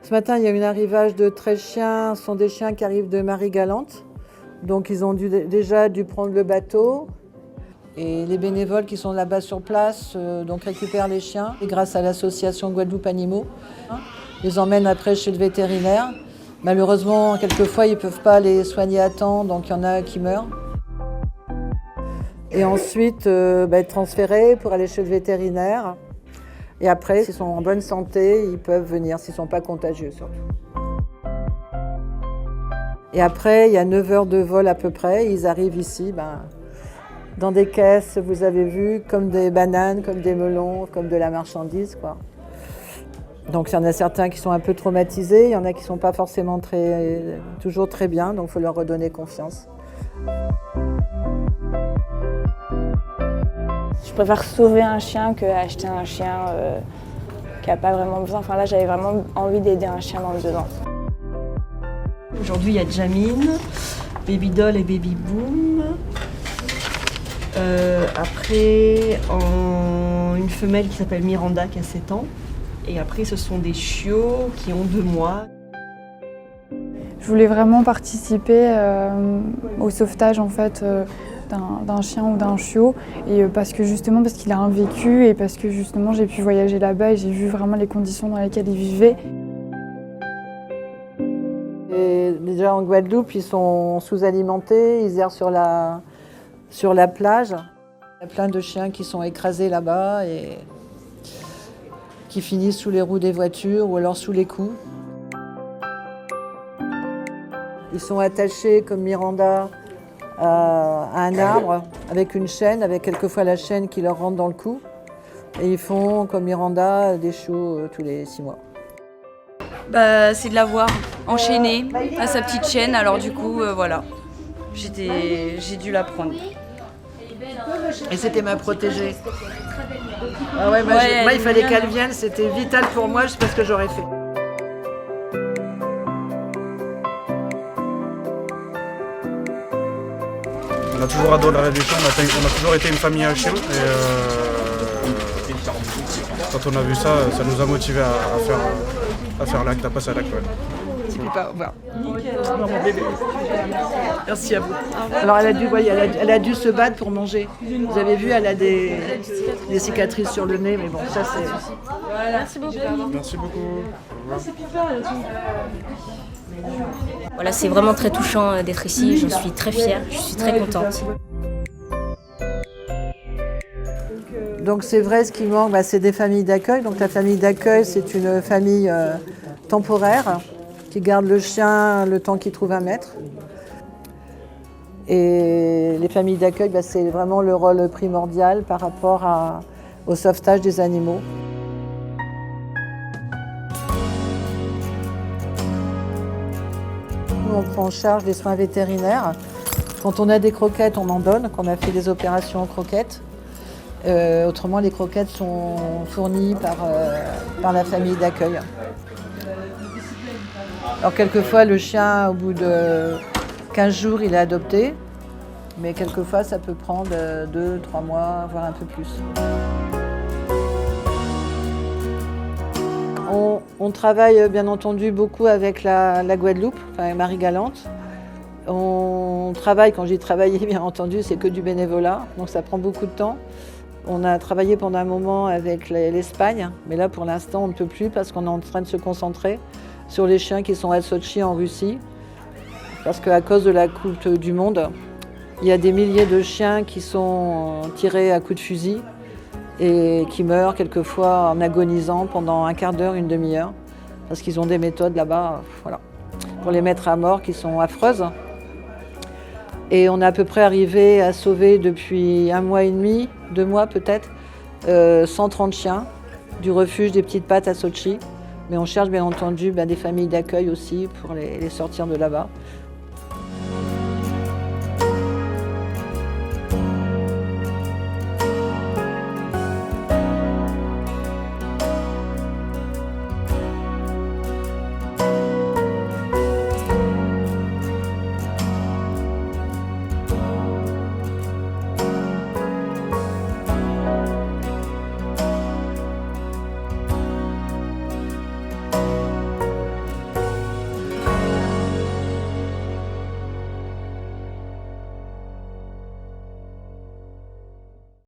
Ce matin, il y a eu un arrivage de 13 chiens. Ce sont des chiens qui arrivent de Marie-Galante. Donc ils ont déjà dû prendre le bateau. Et les bénévoles qui sont là-bas sur place donc récupèrent les chiens. Et grâce à l'association Guadeloupe Animaux, ils les emmènent après chez le vétérinaire. Malheureusement, quelquefois, ils ne peuvent pas les soigner à temps, donc il y en a qui meurent. Et ensuite, être transférés pour aller chez le vétérinaire. Et après, s'ils sont en bonne santé, ils peuvent venir, s'ils ne sont pas contagieux surtout. Et après, il y a 9 heures de vol à peu près. Ils arrivent ici dans des caisses, vous avez vu, comme des bananes, comme des melons, comme de la marchandise, quoi. Donc il y en a certains qui sont un peu traumatisés, il y en a qui ne sont pas forcément toujours très bien, donc il faut leur redonner confiance. Je préfère sauver un chien qu'acheter un chien qui n'a pas vraiment besoin. Enfin là, j'avais vraiment envie d'aider un chien dans le besoin. Aujourd'hui, il y a Jamine, Baby Doll et Baby Boom. Après, une femelle qui s'appelle Miranda qui a 7 ans. Et après, ce sont des chiots qui ont 2 mois. Je voulais vraiment participer au sauvetage en fait, d'un chien ou d'un chiot, et parce qu'il a un vécu et parce que justement j'ai pu voyager là-bas et j'ai vu vraiment les conditions dans lesquelles il vivait. Et déjà en Guadeloupe, ils sont sous-alimentés, ils errent sur la plage. Il y a plein de chiens qui sont écrasés là-bas et qui finissent sous les roues des voitures ou alors sous les coups. Ils sont attachés comme Miranda à un arbre avec une chaîne, avec quelquefois la chaîne qui leur rentre dans le cou. Et ils font comme Miranda des chiots tous les 6 mois. C'est de l'avoir enchaînée à sa petite chaîne, alors du coup voilà, j'ai dû la prendre. Et c'était ma protégée. Ah ouais, moi il fallait qu'elle vienne, c'était vital pour moi, je sais pas ce que j'aurais fait. On a toujours adoré les chiens, on a toujours été une famille à chiens. Et quand on a vu ça, ça nous a motivés à faire l'acte, à passer à l'acte. Au revoir. Merci à vous. Alors elle a dû se battre pour manger. Vous avez vu, elle a des cicatrices sur le nez, mais bon, ça c'est... Merci beaucoup. Merci beaucoup. Voilà, c'est vraiment très touchant d'être ici, j'en suis très fière, je suis très contente. Donc c'est vrai, ce qui manque, c'est des familles d'accueil. Donc la famille d'accueil, c'est une famille temporaire qui garde le chien le temps qu'il trouve un maître. Et les familles d'accueil, c'est vraiment le rôle primordial par rapport au sauvetage des animaux. Nous, on prend en charge les soins vétérinaires. Quand on a des croquettes, on en donne, quand on a fait des opérations en croquettes. Autrement, les croquettes sont fournies par la famille d'accueil. Alors quelquefois, le chien, au bout de 15 jours, il est adopté. Mais quelquefois, ça peut prendre 2-3 mois, voire un peu plus. On travaille bien entendu beaucoup avec la Guadeloupe, enfin Marie-Galante. On travaille, quand j'ai travaillé bien entendu, c'est que du bénévolat, donc ça prend beaucoup de temps. On a travaillé pendant un moment avec l'Espagne, mais là pour l'instant on ne peut plus parce qu'on est en train de se concentrer sur les chiens qui sont à Sotchi en Russie. Parce qu'à cause de la Coupe du Monde, il y a des milliers de chiens qui sont tirés à coups de fusil et qui meurent quelquefois en agonisant pendant un quart d'heure, une demi-heure, parce qu'ils ont des méthodes là-bas, voilà, pour les mettre à mort qui sont affreuses. Et on est à peu près arrivé à sauver depuis 1 mois et demi, 2 mois peut-être, 130 chiens du refuge des Petites Pattes à Sotchi. Mais on cherche bien entendu des familles d'accueil aussi pour les sortir de là-bas.